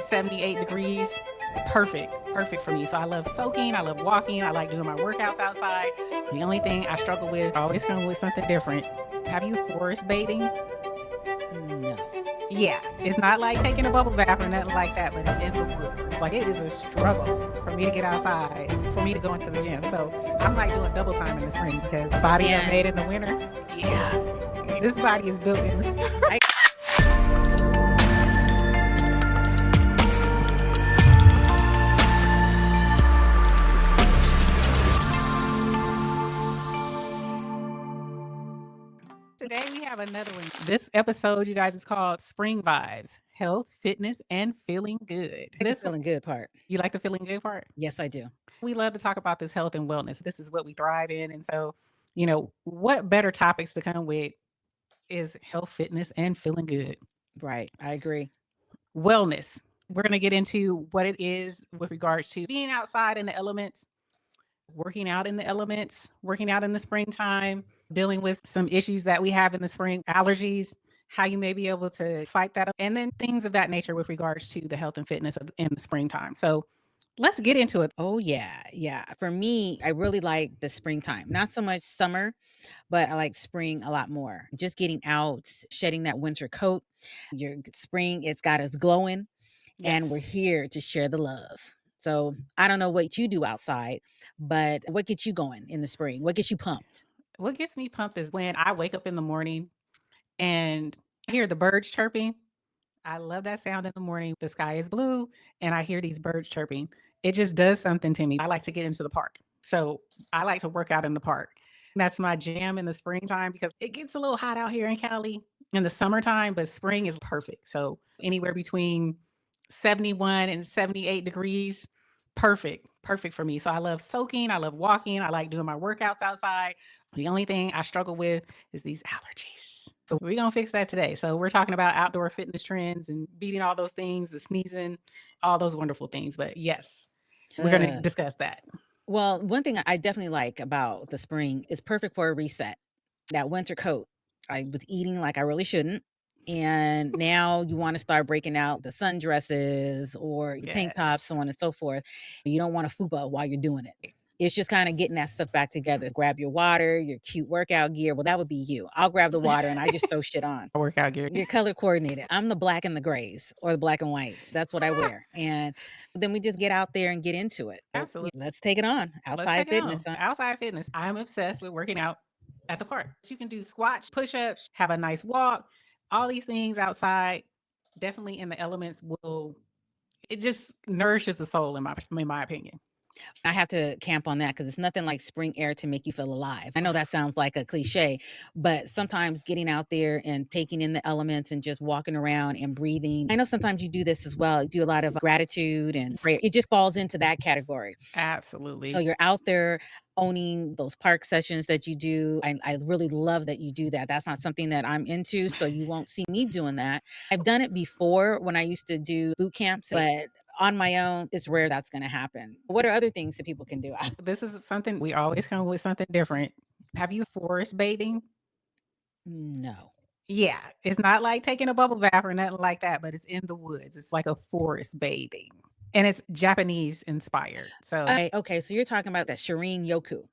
78 degrees, perfect for me. So I love soaking, I love walking, I like doing my workouts outside. The only thing I struggle with, always come with something different. Have you forest bathing? No. Yeah, it's not like taking a bubble bath or nothing like that, but it's in the woods. It's like it is a struggle for me to get outside, for me to go into the gym. So I'm like doing double time in the spring because bodies are made in the winter. Yeah, this body is built in the spring. Today we have another one. This episode, you guys, is called Spring Vibes: Health, Fitness, and Feeling Good. The feeling good part. You like the feeling good part? Yes, I do. We love to talk about this health and wellness. This is what we thrive in. And so, what better topics to come with is health, fitness, and feeling good. Right. I agree. Wellness. We're going to get into what it is with regards to being outside in the elements, working out in the elements, working out in the springtime, dealing with some issues that we have in the spring, allergies, how you may be able to fight that, and then things of that nature with regards to the health and fitness in the springtime. So let's get into it. Oh, yeah. Yeah. For me, I really like the springtime. Not so much summer, but I like spring a lot more. Just getting out, shedding that winter coat. Your spring, it's got us glowing, and we're Yes. here to share the love. So I don't know what you do outside, but what gets you going in the spring? What gets you pumped? What gets me pumped is when I wake up in the morning and I hear the birds chirping. I love that sound in the morning. The sky is blue and I hear these birds chirping. It just does something to me. I like to get into the park. So I like to work out in the park. That's my jam in the springtime because it gets a little hot out here in Cali in the summertime, but spring is perfect. So anywhere between 71 and 78 degrees, perfect for me. So I love soaking, I love walking, I like doing my workouts outside. The only thing I struggle with is these allergies. But we're going to fix that today. So we're talking about outdoor fitness trends and beating all those things, the sneezing, all those wonderful things. But yes, we're going to discuss that. Well, one thing I definitely like about the spring is perfect for a reset. That winter coat, I was eating like I really shouldn't. And now you want to start breaking out the sundresses or the tank tops, so Yes. on and so forth. You don't want to fupa while you're doing it. It's just kind of getting that stuff back together. Grab your water, your cute workout gear. Well, that would be you. I'll grab the water and I just throw shit on. Workout gear. You're color coordinated. I'm the black and the grays or the black and whites. That's what I wear. And then we just get out there and get into it. So, Absolutely. let's take it on. Let's Outside take it fitness. on. Outside fitness. I'm obsessed with working out at the park. You can do squats, push-ups, have a nice walk, all these things outside. Definitely in the elements it just nourishes the soul in my opinion. I have to camp on that because it's nothing like spring air to make you feel alive. I know that sounds like a cliche, but sometimes getting out there and taking in the elements and just walking around and breathing. I know sometimes you do this as well. You do a lot of gratitude and prayer. It just falls into that category. Absolutely. So you're out there owning those park sessions that you do. I really love that you do that. That's not something that I'm into, so you won't see me doing that. I've done it before when I used to do boot camps, but on my own, it's rare that's going to happen. What are other things that people can do? This is something we always come with something different. Have you forest bathing? No. Yeah, it's not like taking a bubble bath or nothing like that, but it's in the woods. It's like a forest bathing. And it's Japanese inspired. So Okay, so you're talking about that Shinrin-Yoku.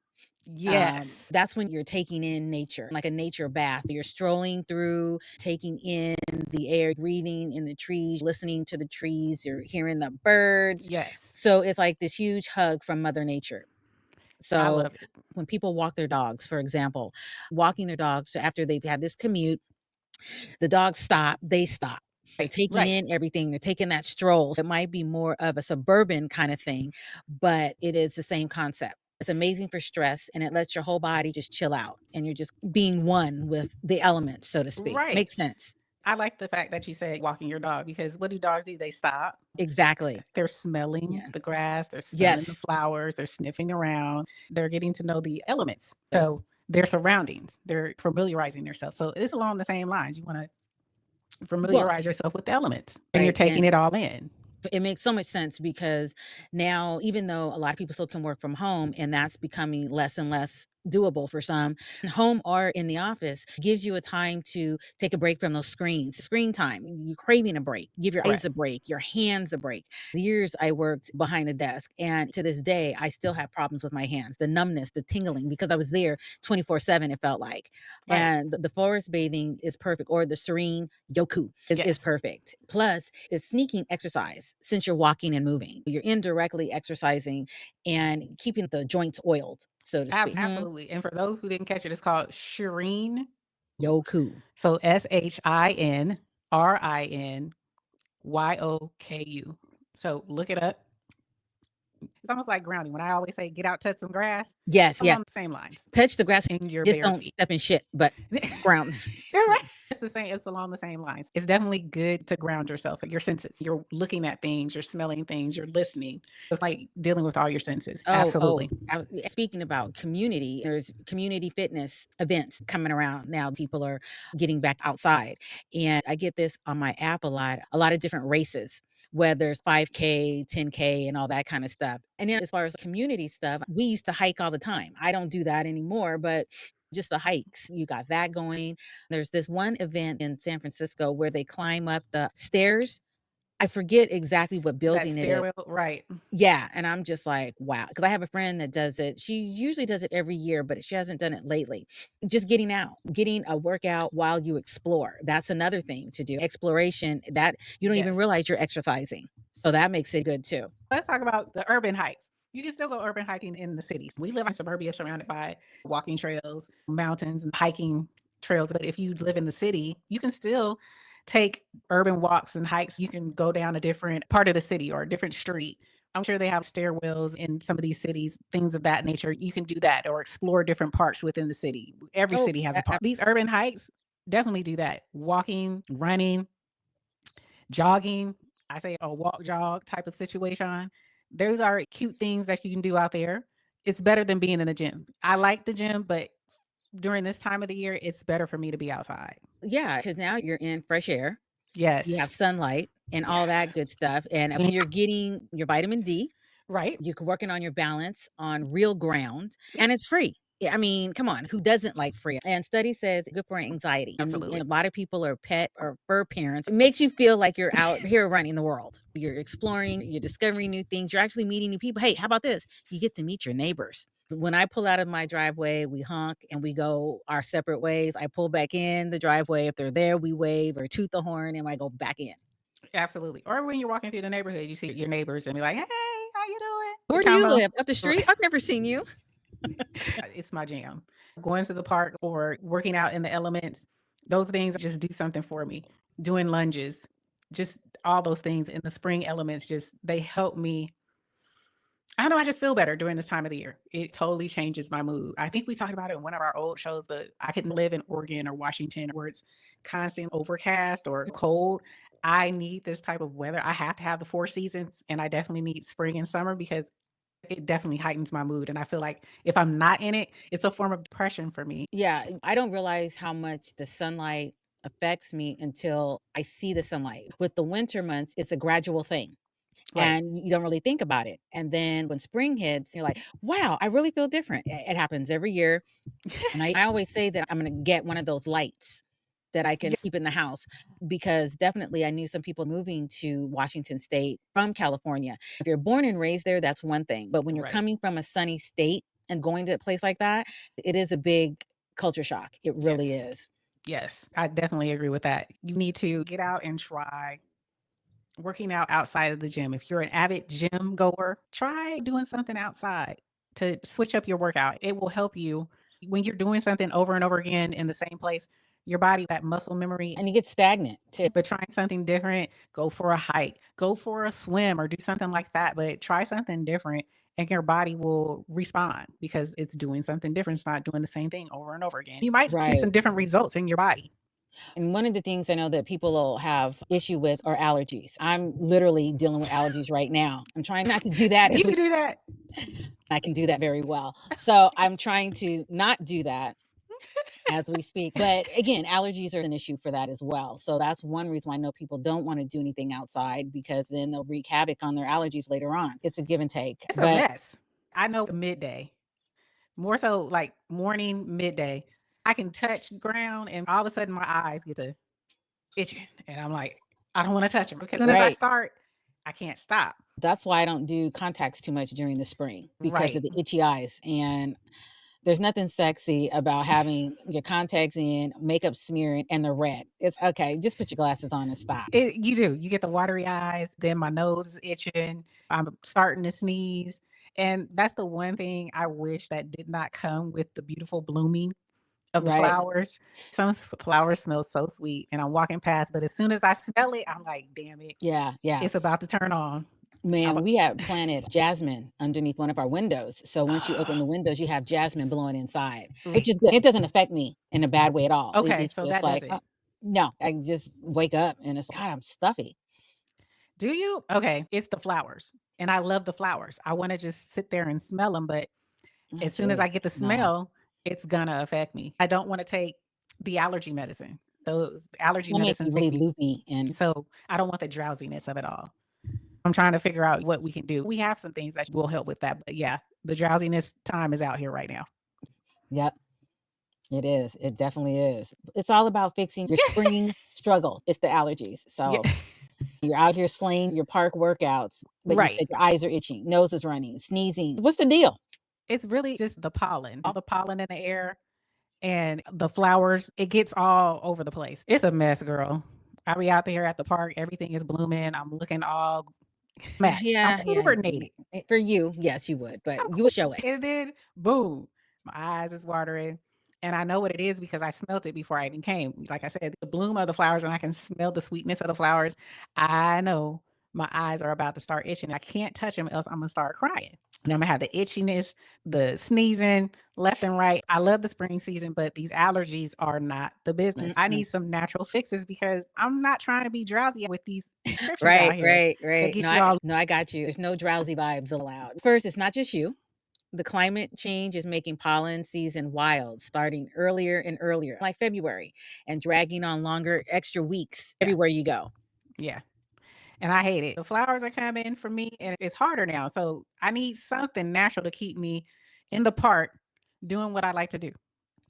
yes. That's when you're taking in nature, like a nature bath. You're strolling through, taking in the air, breathing in the trees, listening to the trees, you're hearing the birds. Yes. So it's like this huge hug from Mother Nature. I So love it. when people walk their dogs, for example, walking their dogs after they've had this commute, the dogs stop, they stop. They're taking in everything. They're taking that stroll. It might be more of a suburban kind of thing, but it is the same concept. It's amazing for stress, and it lets your whole body just chill out, and you're just being one with the elements, so to speak. Right. Makes sense. I like the fact that you said walking your dog because what do dogs do? They stop. Exactly. They're smelling Yeah. the grass, they're smelling the Yes. flowers, they're sniffing around, they're getting to know the elements. So their surroundings, they're familiarizing themselves. So it's along the same lines. You want to familiarize yourself with the elements and you're Right, taking and it all in. it makes so much sense because now, even though a lot of people still can work from home and that's becoming less and less doable for some. Home or in the office gives you a time to take a break from those screens. Screen time, you're craving a break. Give your eyes Correct. a break, your hands a break. Years I worked behind a desk, and to this day, I still have problems with my hands, the numbness, the tingling, because I was there 24/7, it felt like. Right. And the forest bathing is perfect, or the Shinrin-Yoku is Yes. perfect. Plus, it's sneaking exercise since you're walking and moving. You're indirectly exercising and keeping the joints oiled, so to speak. Absolutely. And for those who didn't catch it, it's called Shireen. Yoku. So SHINRINYOKU. So look it up. It's almost like grounding. When I always say get out, touch some grass, Yes, yes. along the same lines Touch the grass, in your just bare don't feet. step in shit, but ground. You're right. It's the same. It's along the same lines. It's definitely good to ground yourself, your senses. You're looking at things, you're smelling things, you're listening. It's like dealing with all your senses. Oh, Absolutely. speaking about community, there's community fitness events coming around now. People are getting back outside, and I get this on my app a lot of different races, whether it's 5K, 10K, and all that kind of stuff. And then as far as community stuff, we used to hike all the time. I don't do that anymore, but just the hikes, you got that going. There's this one event in San Francisco where they climb up the stairs. I forget exactly what That building it is. stairwell, right. Yeah, and I'm just like, wow, because I have a friend that does it. She usually does it every year, but she hasn't done it lately. Just getting out, getting a workout while you explore. That's another thing to do. Exploration that you don't even Yes. realize you're exercising. So that makes it good too. Let's talk about the urban hikes. You can still go urban hiking in the cities. We live in suburbia surrounded by walking trails, mountains, and hiking trails. But if you live in the city, you can still take urban walks and hikes. You can go down a different part of the city or a different street. I'm sure they have stairwells in some of these cities, things of that nature. You can do that or explore different parks within the city. Every Oh, city has a park. These urban hikes definitely do that. Walking, running, jogging, I say a walk jog type of situation. Those are cute things that you can do out there. It's better than being in the gym. I like the gym, but during this time of the year, it's better for me to be outside. yeah, because now you're in fresh air, you have Yes. sunlight and Yeah. all that good stuff. And Yeah. you're getting your vitamin D. Right. You're working on your balance on real ground, and it's free. Yeah, I mean, come on, who doesn't like free? And study says good for anxiety. And Absolutely. a lot of people are pet or fur parents. It makes you feel like you're out here running the world. You're exploring, you're discovering new things, you're actually meeting new people. Hey, how about this? You get to meet your neighbors. When I pull out of my driveway, we honk and we go our separate ways. I pull back in the driveway. If they're there, we wave or toot the horn and I go back in. Absolutely. Or when you're walking through the neighborhood, you see your neighbors and be like, "Hey, how you doing?" The Where do you combo. live? Up the street? Right. I've never seen you. It's my jam. Going to the park or working out in the elements, those things just do something for me. Doing lunges, just all those things in the spring elements, just they help me. I don't know, I just feel better during this time of the year. It totally changes my mood. I think we talked about it in one of our old shows, but I couldn't live in Oregon or Washington where it's constant overcast or cold. I need this type of weather. I have to have the four seasons, and I definitely need spring and summer because it definitely heightens my mood. And I feel like if I'm not in it, it's a form of depression for me. Yeah, I don't realize how much the sunlight affects me until I see the sunlight. With the winter months, it's a gradual thing Right. and you don't really think about it. And then when spring hits, you're like, wow, I really feel different. It happens every year. And I always say that I'm going to get one of those lights that I can Yes. keep in the house because definitely I knew some people moving to Washington State from California. If you're born and raised there, that's one thing. But when you're Right. coming from a sunny state and going to a place like that, it is a big culture shock. It really Yes. is. Yes. I definitely agree with that. You need to get out and try working out outside of the gym. If you're an avid gym goer, try doing something outside to switch up your workout. It will help you when you're doing something over and over again in the same place. Your body, that muscle memory, And you get stagnant too. but trying something different, go for a hike, go for a swim, or do something like that. But try something different, and your body will respond because it's doing something different. It's not doing the same thing over and over again. You might see Right. some different results in your body. And one of the things I know that people will have issue with are allergies. I'm literally dealing with allergies right now. I'm trying not to do that You as can do that. I can do that very well. So I'm trying to not do that as we speak. But again, allergies are an issue for that as well. So that's one reason why I know people don't want to do anything outside because then they'll wreak havoc on their allergies later on. It's a give and take. It's a But mess. I know midday. more so like morning, midday. I can touch ground and all of a sudden my eyes get to itching. And I'm like, I don't want to touch them because as soon as I Right. start, I can't stop. That's why I don't do contacts too much during the spring because of Right. the itchy eyes, and there's nothing sexy about having your contacts in, makeup smearing, and the red. It's okay, just put your glasses on and stop. You do. You get the watery eyes, then my nose is itching. I'm starting to sneeze. And that's the one thing I wish that did not come with the beautiful blooming of the Right. flowers. Some flowers smell so sweet and I'm walking past, but as soon as I smell it, I'm like, damn it, Yeah, yeah. it's about to turn on. I'm Man, like, we had planted jasmine underneath one of our windows, so once you open the windows, you have jasmine blowing inside, which is good. It doesn't affect me in a bad way at all. okay, It's so just that like, does it. no, I just wake up and it's, God, I'm stuffy. Do you? Okay, it's the flowers. And I love the flowers. I want to just sit there and smell them, but Oh, as soon as I geez. get the No. smell, it's gonna affect me. I don't wanna take the allergy medicine. Those allergy That make me medicines make really me loopy and so I don't want the drowsiness of it all. I'm trying to figure out what we can do. We have some things that will help with that, but yeah, the drowsiness time is out here right now. yep, it is. It definitely is. It's all about fixing your spring struggle. It's the allergies. Yeah, So you're out here slaying your park workouts, but you right. said your eyes are itching, nose is running, sneezing. What's the deal? It's really just the pollen, all the pollen in the air and the flowers, it gets all over the place. It's a mess, girl. I be out there at the park, everything is blooming. I'm looking all matched. I'm Yeah, yeah. coordinated. For you, yes, you would, but I'm you cool. would show it. And then boom, my eyes is watering. And I know what it is because I smelt it before I even came. Like I said, the bloom of the flowers, when I can smell the sweetness of the flowers, I know my eyes are about to start itching. I can't touch them else I'm gonna start crying. And I'm gonna have the itchiness, the sneezing left and right. I love the spring season, but these allergies are not the business. I Mm-mm. need some natural fixes because I'm not trying to be drowsy with these prescriptions out Right, here right, that right. get you all No, I got you. There's no drowsy vibes allowed. First, it's not just you. The climate change is making pollen season wild, starting earlier and earlier, like February, and dragging on longer extra weeks yeah, everywhere you go. yeah. And I hate it. The flowers are coming for me and it's harder now. So I need something natural to keep me in the park doing what I like to do.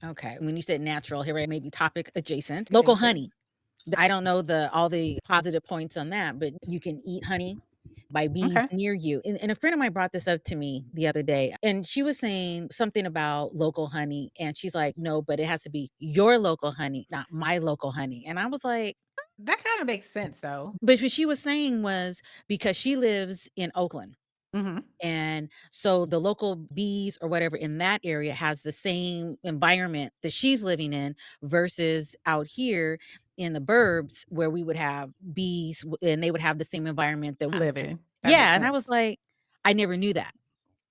Okay. When you said natural, here I may be topic adjacent. Local Adjacent. honey. I don't know the all the positive points on that, but you can eat honey by bees Okay. near you. And a friend of mine brought this up to me the other day, and she was saying something about local honey, and she's like, "No, but it has to be your local honey, not my local honey." And I was like, That kind of makes sense though. but what she was saying was because she lives in Oakland. Hmm. And so the local bees or whatever in that area has the same environment that she's living in versus out here in the burbs where we would have bees and they would have the same environment that Live in. That makes yeah, and I was sense. like, I never knew that,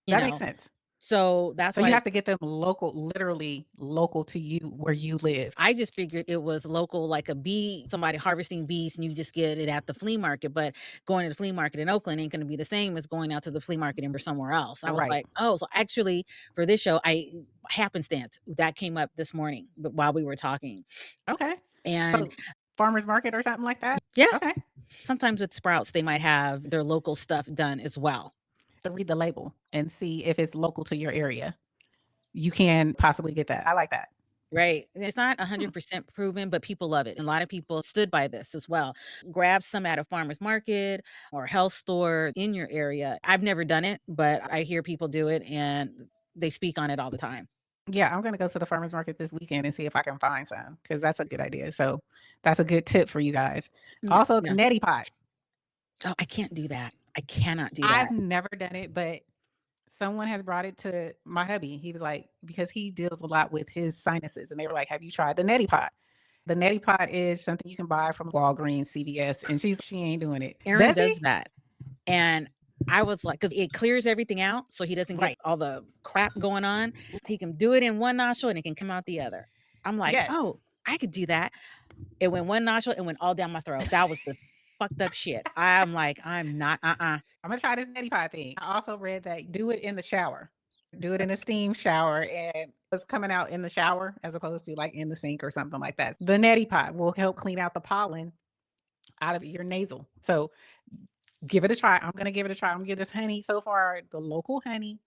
you That makes know. sense. So that's So you why have to get them local, literally local to you where you live. I just figured it was local, like a bee, somebody harvesting bees, and you just get it at the flea market. But going to the flea market in Oakland ain't going to be the same as going out to the flea market in somewhere else. I was Right. like, oh, so actually, for this show, I happenstance that came up this morning, but while we were talking, Okay. and So farmers market or something like that. yeah, Okay. sometimes with Sprouts, they might have their local stuff done as well. To read the label and see if it's local to your area. You can possibly get that. I like that. Right. And it's not Hmm. 100% proven, but people love it. A lot of people stood by this as well. Grab some at a farmer's market or health store in your area. I've never done it, but I hear people do it and they speak on it all the time. Yeah, I'm gonna go to the farmer's market this weekend and see if I can find some because that's a good idea. So that's a good tip for you guys. Yeah. Also, the Yeah. neti pot. Oh, I can't do that. I cannot do I've that. never done it, but someone has brought it to my hubby. He was like, because he deals a lot with his sinuses, and they were like, "Have you tried the neti pot?" The neti pot is something you can buy from Walgreens, CVS, and she ain't doing it. Aaron Does does he? that. And I was like, because it clears everything out so he doesn't get Right. all the crap going on. He can do it in one nostril and it can come out the other. I'm like, Yes. oh, I could do that. It went one nostril, it went all down my throat. That was the fucked up shit. I'm like, I'm not, I'm gonna try this neti pot thing. I also read that do it in the shower. Do it in a steam shower and it's coming out in the shower as opposed to like in the sink or something like that. The neti pot will help clean out the pollen out of your nasal. So give it a try. I'm gonna give it a try. I'm gonna give this honey so far, the local honey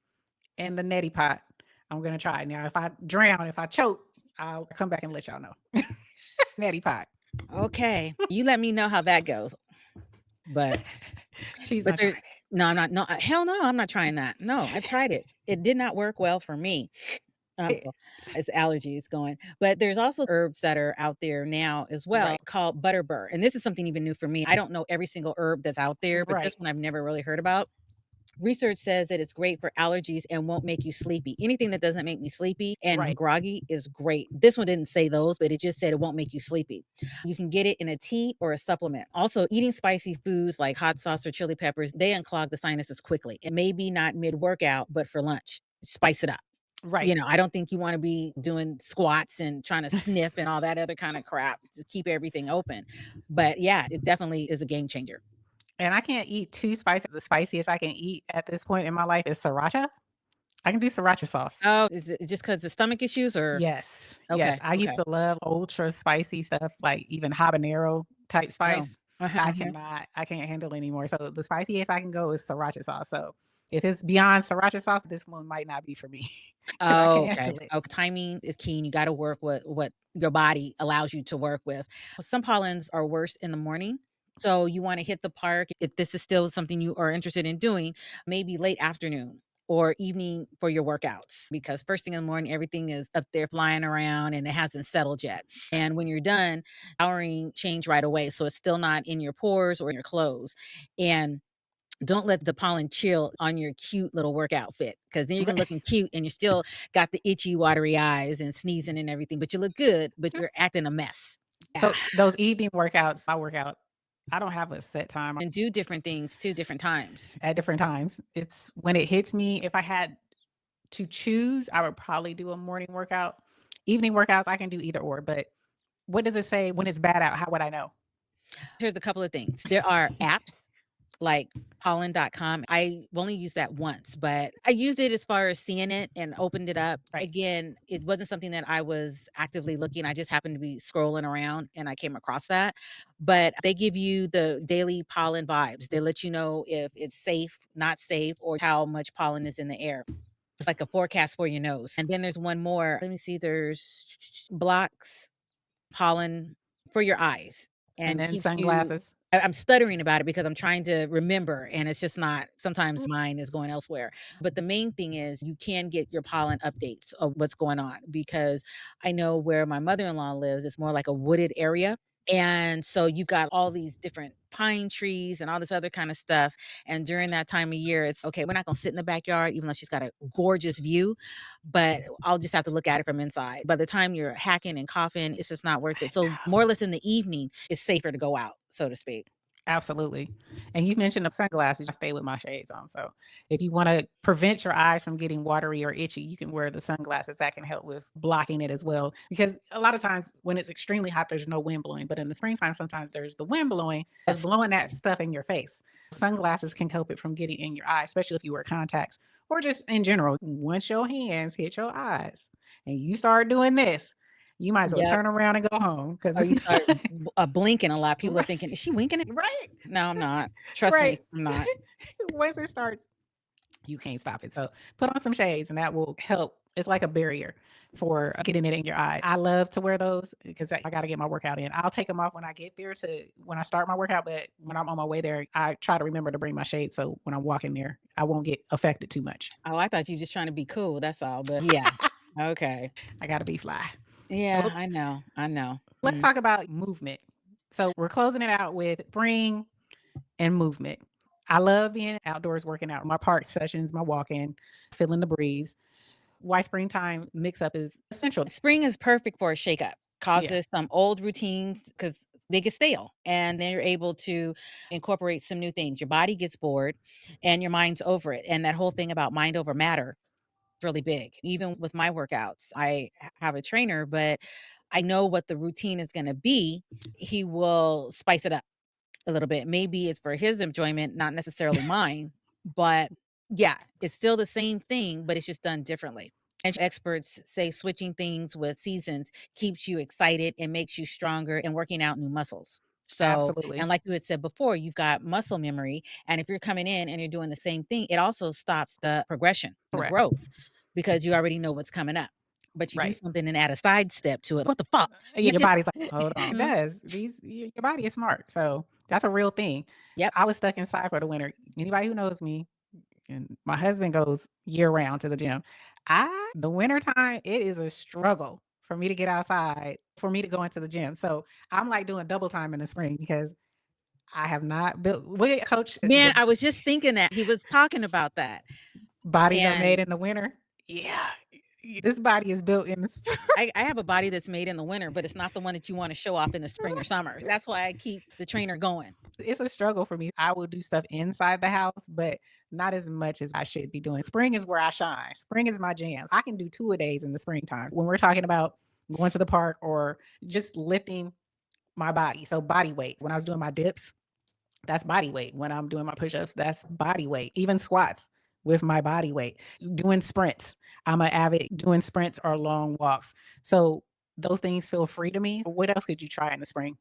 and the neti pot. I'm gonna try. Now, if I drown, if I choke, I'll come back and let y'all know. Neti pot. Okay. You let me know how that goes. But She's but not there trying it. no, I'm not no, hell no, I'm not trying that. No, I've tried it. It did not work well for me. Right. Well, it's allergies going. But there's also herbs that are out there now as well Right. called Butterbur, and this is something even new for me. I don't know every single herb that's out there, but this Right. one I've never really heard about. Research says that it's great for allergies and won't make you sleepy. Anything that doesn't make me sleepy and Right. groggy is great. This one didn't say those, but it just said it won't make you sleepy. You can get it in a tea or a supplement. Also, eating spicy foods like hot sauce or chili peppers, they unclog the sinuses quickly. And maybe not mid workout, but for lunch, spice it up. Right. I don't think you want to be doing squats and trying to sniff and all that other kind of crap to keep everything open. But yeah, it definitely is a game changer. And I can't eat too spicy. The spiciest I can eat at this point in my life is sriracha. I can do sriracha sauce. Oh, is it just because of stomach issues or? Yes, yes. Okay, I used okay. to love ultra spicy stuff, like even habanero type Oh. spice. Uh-huh, I uh-huh. cannot, I can't handle anymore. So the spiciest I can go is sriracha sauce. So if it's beyond sriracha sauce, this one might not be for me because I Oh, can't okay. handle it. Oh, timing is key, and you gotta work what your body allows you to work with. Some pollens are worse in the morning, so you wanna hit the park if this is still something you are interested in doing, maybe late afternoon or evening for your workouts, because first thing in the morning, everything is up there flying around and it hasn't settled yet. And when you're done, showering change right away, so it's still not in your pores or in your clothes. And don't let the pollen chill on your cute little work outfit, because then you're gonna Right. looking cute and you still got the itchy, watery eyes and sneezing and everything, but you look good, but you're acting a mess. Yeah, So those evening workouts, I work out. I don't have a set time and do different things too, different times. at different times. It's when it hits me. If I had to choose, I would probably do a morning workout. Evening workouts, I can do either or. But what does it say when it's bad out? How would I know? Here's a couple of things. There are apps like pollen.com. I only used that once, but I used it as far as seeing it and opened it up. Right. Again, it wasn't something that I was actively looking. I just happened to be scrolling around and I came across that. But they give you the daily pollen vibes. They let you know if it's safe, not safe, or how much pollen is in the air. It's like a forecast for your nose. And then there's one more. Let me see. There's blocks pollen for your eyes And and then keeps you. sunglasses. I'm stuttering about it because I'm trying to remember and it's just not, sometimes mine is going elsewhere. But the main thing is you can get your pollen updates of what's going on, because I know where my mother-in-law lives, it's more like a wooded area. And so you've got all these different pine trees and all this other kind of stuff. And during that time of year, it's okay, we're not going to sit in the backyard, even though she's got a gorgeous view, but I'll just have to look at it from inside. By the time you're hacking and coughing, it's just not worth I it. So know. more or less in the evening, it's safer to go out, so to speak. Absolutely. And you mentioned the sunglasses. I stay with my shades on. So if you want to prevent your eyes from getting watery or itchy, you can wear the sunglasses. That can help with blocking it as well. Because a lot of times when it's extremely hot, there's no wind blowing. But in the springtime, sometimes there's the wind blowing. It's Yes. blowing that stuff in your face. Sunglasses can help it from getting in your eye, especially if you wear contacts or just in general. Once your hands hit your eyes and you start doing this, you might as well Yep. turn around and go home because Or it's you not start blinking a lot. People are right. thinking, "Is she winking at?" Right. No, I'm not. Trust me, Right. I'm not. Once it starts, you can't stop it. So put on some shades and that will help. It's like a barrier for getting it in your eye. I love to wear those because I got to get my workout in. I'll take them off when I get there to when I start my workout, but when I'm on my way there, I try to remember to bring my shades so when I'm walking there, I won't get affected too much. Oh, I thought you were just trying to be cool, that's all, but yeah. Okay. I got to be fly. Yeah, Well, I know, I know. let's Mm. talk about movement. So we're closing it out with spring and movement. I love being outdoors working out, my park sessions, my walking, feeling the breeze. Why springtime mix up is essential. Spring is perfect for a shakeup. Yeah, Causes some old routines because they get stale, and then you're able to incorporate some new things. Your body gets bored and your mind's over it. And that whole thing about mind over matter is really big. Even with my workouts, I have a trainer, but I know what the routine is going to be. He will spice it up a little bit. Maybe it's for his enjoyment, not necessarily mine, but yeah, it's still the same thing, but it's just done differently. And experts say switching things with seasons keeps you excited and makes you stronger and working out new muscles. So, and absolutely. like you had said before, you've got muscle memory. And if you're coming in and you're doing the same thing, it also stops the progression, the Correct. growth. because you already know what's coming up. But you do Right. something and add a sidestep to it. What the fuck? Yeah, You your just body's like, "Hold on." It Mhm. does. Your body is smart. So, that's a real thing. Yep. I was stuck inside for the winter. Anybody who knows me, and my husband goes year round to the gym. The wintertime, it is a struggle for me to get outside, for me to go into the gym. So, I'm like doing double time in the spring because I have not built what did coach Man, the I was just thinking that. He was talking about that. bodies are made And in the winter. Yeah. This body is built in the spring. I have a body that's made in the winter, but it's not the one that you wanna show off in the spring or summer. That's why I keep the trainer going. It's a struggle for me. I will do stuff inside the house, but not as much as I should be doing. Spring is where I shine. Spring is my jam. I can do 2-a-days in the springtime when we're talking about going to the park or just lifting my body. So body weight. When I was doing my dips, that's body weight. When I'm doing my push-ups, that's body weight. Even squats with my body weight. Doing sprints. I'm an avid doing sprints or long walks. So those things feel free to me. What else could you try in the spring?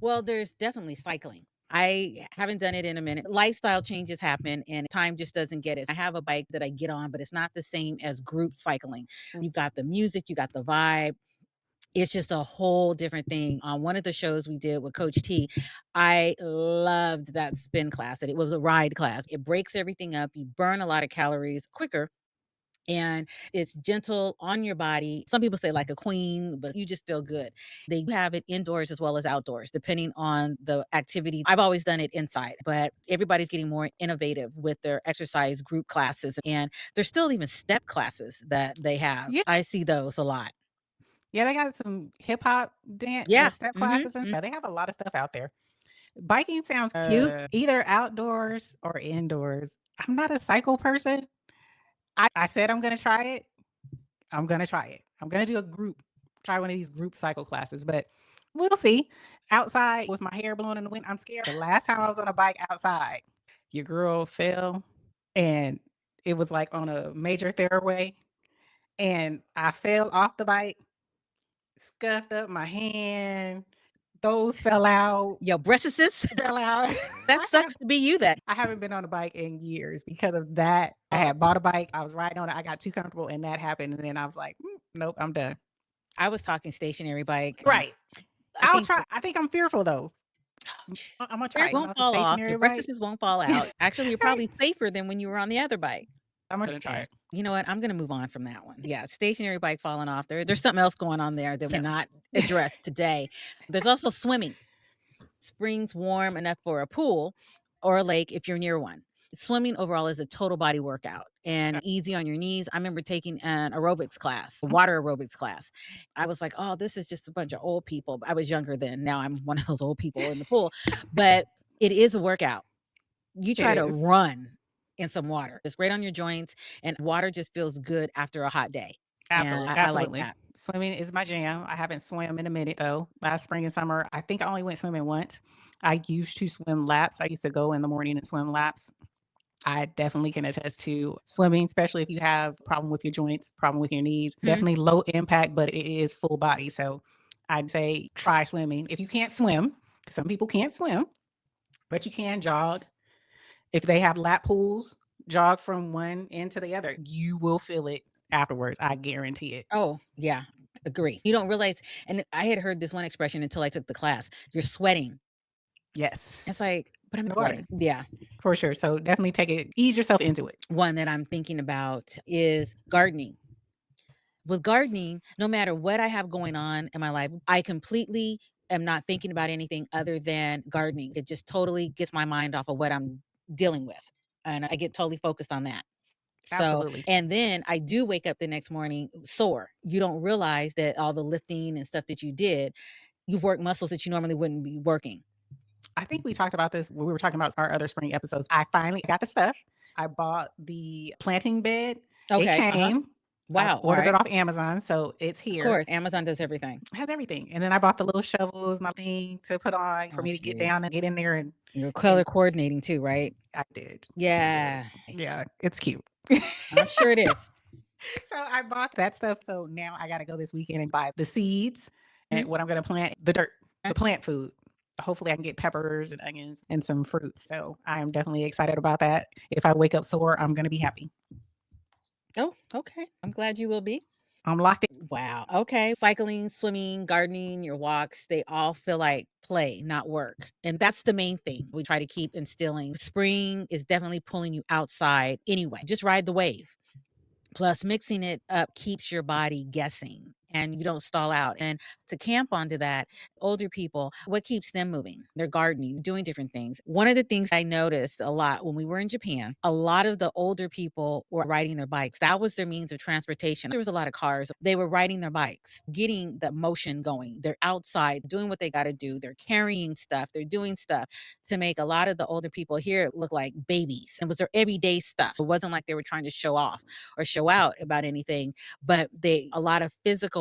Well, there's definitely cycling. I haven't done it in a minute. Lifestyle changes happen and time just doesn't get it. I have a bike that I get on, but it's not the same as group cycling. You've got the music, you got the vibe. It's just a whole different thing. On one of the shows we did with Coach T, I loved that spin class. And it was a ride class. It breaks everything up. You burn a lot of calories quicker and it's gentle on your body. Some people say like a queen, but you just feel good. They have it indoors as well as outdoors, depending on the activity. I've always done it inside, but everybody's getting more innovative with their exercise group classes. And there's still even step classes that they have. Yeah. I see those a lot. Yeah, they got some hip hop dance Yeah. step Hmm. classes and stuff. They have a lot of stuff out there. Biking sounds Cute. either outdoors or indoors. I'm not a cycle person. I said I'm gonna try it. I'm gonna try it. I'm gonna do a group, try one of these group cycle classes, but we'll see. Outside with my hair blowing in the wind, I'm scared. The last time I was on a bike outside, your girl fell and it was like on a major thoroughway and I fell off the bike, scuffed up my hand, those fell out, Yo, breastises. fell out. That sucks to be you then. I haven't been on a bike in years because of that. I had bought a bike, I was riding on it, I got too comfortable and that happened, and then I was like, nope, I'm done." I was talking stationary bike. Right. I I'll think try. I think I'm fearful though. jeez. Imma Hair try it. won't Off the fall off. Your stationary bike. breastises won't fall out. Actually, you're Right. probably safer than when you were on the other bike. I'm gonna try Okay. it. You know what? I'm gonna move on from that one. Yeah, stationary bike falling off. There's something else going on there that we Yes. cannot address today. There's also swimming. Spring's warm enough for a pool or a lake if you're near one. Swimming overall is a total body workout and easy on your knees. I remember taking an aerobics class, a water aerobics class. I was like, oh, this is just a bunch of old people. I was younger then. Now I'm one of those old people in the pool, but it is a workout. You It try to is. run in some water. It's great on your joints, and water just feels good after a hot day. And Absolutely, I like absolutely. that. Swimming is my jam. I haven't swam in a minute though. Last spring and summer, I think I only went swimming once. I used to swim laps. I used to go in the morning and swim laps. I definitely can attest to swimming, especially if you have problem with your joints, problem with your knees. Mhm. Definitely low impact, but it is full body. So I'd say try swimming. If you can't swim, some people can't swim, but you can jog. If they have lap pools, jog from one end to the other. You will feel it afterwards. I guarantee it. Oh, yeah, agree. You don't realize, and I had heard this one expression until I took the class. You're sweating. It's Yes. like, but I'm In the sweating. water. Yeah. For sure. So definitely take it, ease yourself into it. One that I'm thinking about is gardening. With gardening, no matter what I have going on in my life, I completely am not thinking about anything other than gardening. It just totally gets my mind off of what I'm dealing with. And I get totally focused on that. So, Absolutely. and then I do wake up the next morning sore. You don't realize that all the lifting and stuff that you did, you work muscles that you normally wouldn't be working. I think we talked about this when we were talking about our other spring episodes. I finally got the stuff. I bought the planting bed. It Okay. Uh-huh. came. I Wow. All ordered it right. off Amazon, so it's Of here. course. Amazon does everything. It has everything. And then I bought the little shovels, my thing to put on for Oh, me to get down jeez. and get in there You're and color coordinating too, right? I did. I did. Yeah. Yeah, it's cute. I'm sure it is. So I bought that stuff. So now I gotta go this weekend and buy the seeds Mhm. and what I'm gonna plant, the dirt, the plant food. Hopefully I can get peppers and onions and some fruit. So I am definitely excited about that. If I wake up sore, I'm gonna be happy. Oh, okay. I'm glad you will be. I'm locked in. Wow. Okay. Cycling, swimming, gardening, your walks, they all feel like play, not work. And that's the main thing we try to keep instilling. Spring is definitely pulling you outside anyway. Just ride the wave. Plus, mixing it up keeps your body guessing and you don't stall out. And to camp onto that, older people, what keeps them moving? They're gardening, doing different things. One of the things I noticed a lot when we were in Japan, a lot of the older people were riding their bikes. That was their means of transportation. There was a lot of cars. They were riding their bikes, getting the motion going. They're outside doing what they got to do. They're carrying stuff. They're doing stuff to make a lot of the older people here look like babies. It was their everyday stuff. It wasn't like they were trying to show off or show out about anything, but they a lot of physical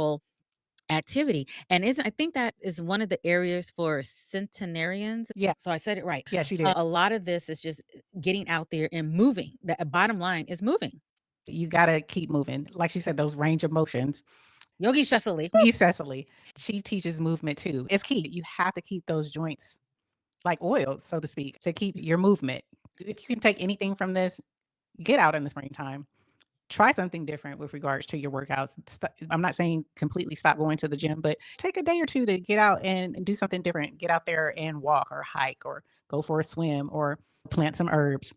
activity. And isn't I think that is one of the areas for centenarians. Yeah. So I said it right. Yes, you did. A lot of this is just getting out there and moving. The bottom line is moving. You gotta keep moving. Like she said, those range of motions. Yogi Cecily. Yogi Cecily, she teaches movement too. It's key. You have to keep those joints like oiled, so to speak, to keep your movement. If you can take anything from this, get out in the springtime. Try something different with regards to your workouts. I'm not saying completely stop going to the gym, but take a day or two to get out and do something different. Get out there and walk or hike or go for a swim or plant some herbs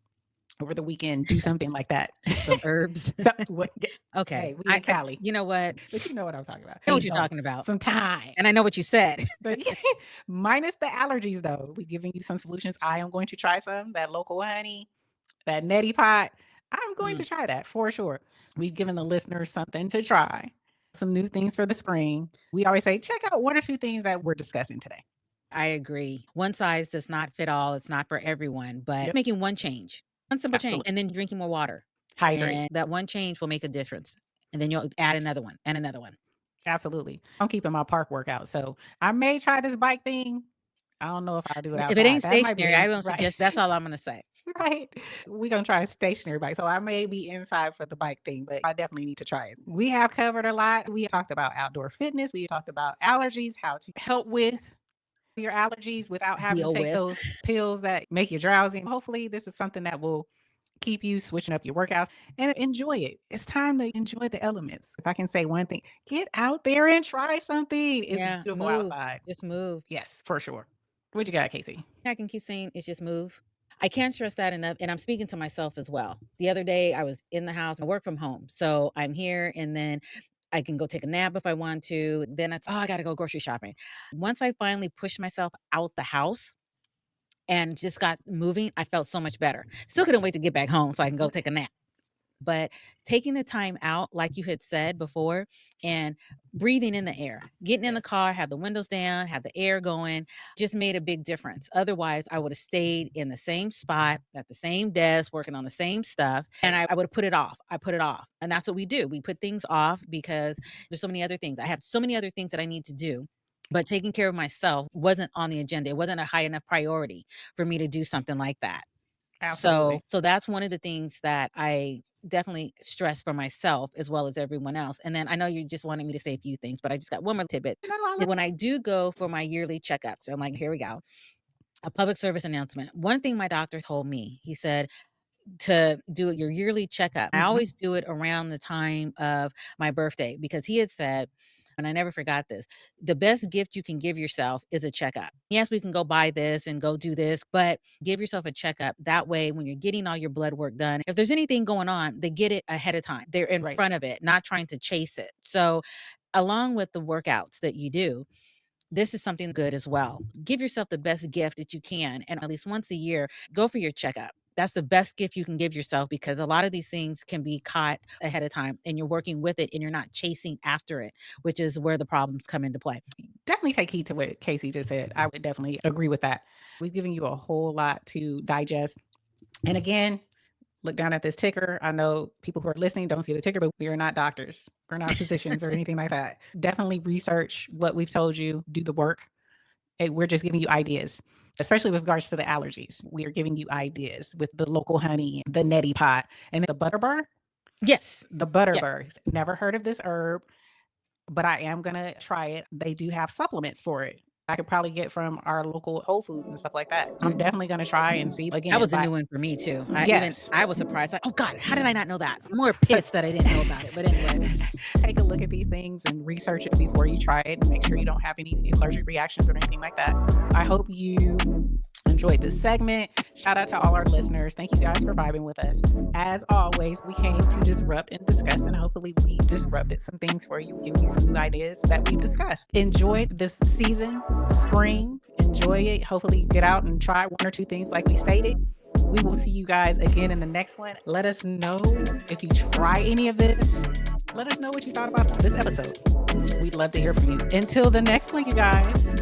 over the weekend. Do something like that. Some herbs. So, what, Okay. hey, we in Cali, You know what? but you know what I'm talking about. I know what you're Hazel, talking about. some time. And I know what you said. But minus the allergies, though, we're giving you some solutions. I am going to try some that local honey, that neti pot. I'm going Mm, to try that for sure. We've given the listeners something to try, some new things for the spring. We always say, check out one or two things that we're discussing today. I agree. One size does not fit all. It's not for everyone, but Yep, making one change, one simple change, absolutely. and then drinking more water. Hydrate. And that one change will make a difference. And then you'll add another one and another one. Absolutely. I'm keeping my park workout. So I may try this bike thing. I don't know if I'll do it If it outside. ain't That might be stationary, I don't right. suggest that's all I'm gonna say. Right. We're gonna try a stationary bike. So I may be inside for the bike thing, but I definitely need to try it. We have covered a lot. We talked about outdoor fitness. We talked about allergies, how to help with your allergies without having to Deal take with. those pills that make you drowsy. Hopefully, this is something that will keep you switching up your workouts and enjoy it. It's time to enjoy the elements. If I can say one thing, get out there and try something. It's Yeah, beautiful move. outside. Just move. Yes, for sure. What you got, Casey? I can keep saying it's just move. I can't stress that enough. And I'm speaking to myself as well. The other day I was in the house, I work from home. So I'm here and then I can go take a nap if I want to. Then it's, oh, I got to go grocery shopping. Once I finally pushed myself out the house and just got moving, I felt so much better. Still couldn't wait to get back home so I can go take a nap. But taking the time out, like you had said before, and breathing in the air, getting in the Yes, car, have the windows down, have the air going, just made a big difference. Otherwise, I would have stayed in the same spot at the same desk, working on the same stuff, and I would have put it off. I put it off. And that's what we do. We put things off because there's so many other things. I have so many other things that I need to do. But taking care of myself wasn't on the agenda. It wasn't a high enough priority for me to do something like that. absolutely. So that's one of the things that I definitely stress for myself as well as everyone else. And then I know you just wanted me to say a few things, but I just got one more tidbit. No, I When I do go for my yearly checkups, so I'm like, here we go. A public service announcement. One thing my doctor told me, he said, to do your yearly checkup. I Mhm. always do it around the time of my birthday because he had said, and I never forgot this, the best gift you can give yourself is a checkup. Yes, we can go buy this and go do this, but give yourself a checkup. That way, when you're getting all your blood work done, if there's anything going on, they get it ahead of time. They're in Right. front of it, not trying to chase it. So, along with the workouts that you do, this is something good as well. Give yourself the best gift that you can. And at least once a year, go for your checkup. That's the best gift you can give yourself because a lot of these things can be caught ahead of time and you're working with it and you're not chasing after it, which is where the problems come into play. Definitely take heed to what Casey just said. I would definitely agree with that. We've given you a whole lot to digest. And again, look down at this ticker. I know people who are listening don't see the ticker, but we are not doctors. We're not physicians or anything like that. Definitely research what we've told you, do the work. We're just giving you ideas, especially with regards to the allergies. We are giving you ideas with the local honey, the neti pot, and the butterbur. Yes. The Yes. butterbur. Never heard of this herb, but I am going to try it. They do have supplements for it. I could probably get from our local Whole Foods and stuff like that. I'm definitely gonna try and see That again, was a but new one for me too. yes. I was surprised, like, "Oh god, how did I not know that?" I'm more So pissed that I didn't know about it, but anyway. take a look at these things and research it before you try it and make sure you don't have any allergic reactions or anything like that. I hope you enjoyed this segment. Shout out to all our listeners. Thank you guys for vibing with us. As always, we came to disrupt and discuss, and hopefully we disrupted some things for you, giving you some new ideas that we discussed. Enjoy this season, spring. Enjoy it. Hopefully you get out and try one or two things like we stated. We will see you guys again in the next one. Let us know if you try any of this. Let us know what you thought about this episode. We'd love to hear from you. Until the next one, you guys.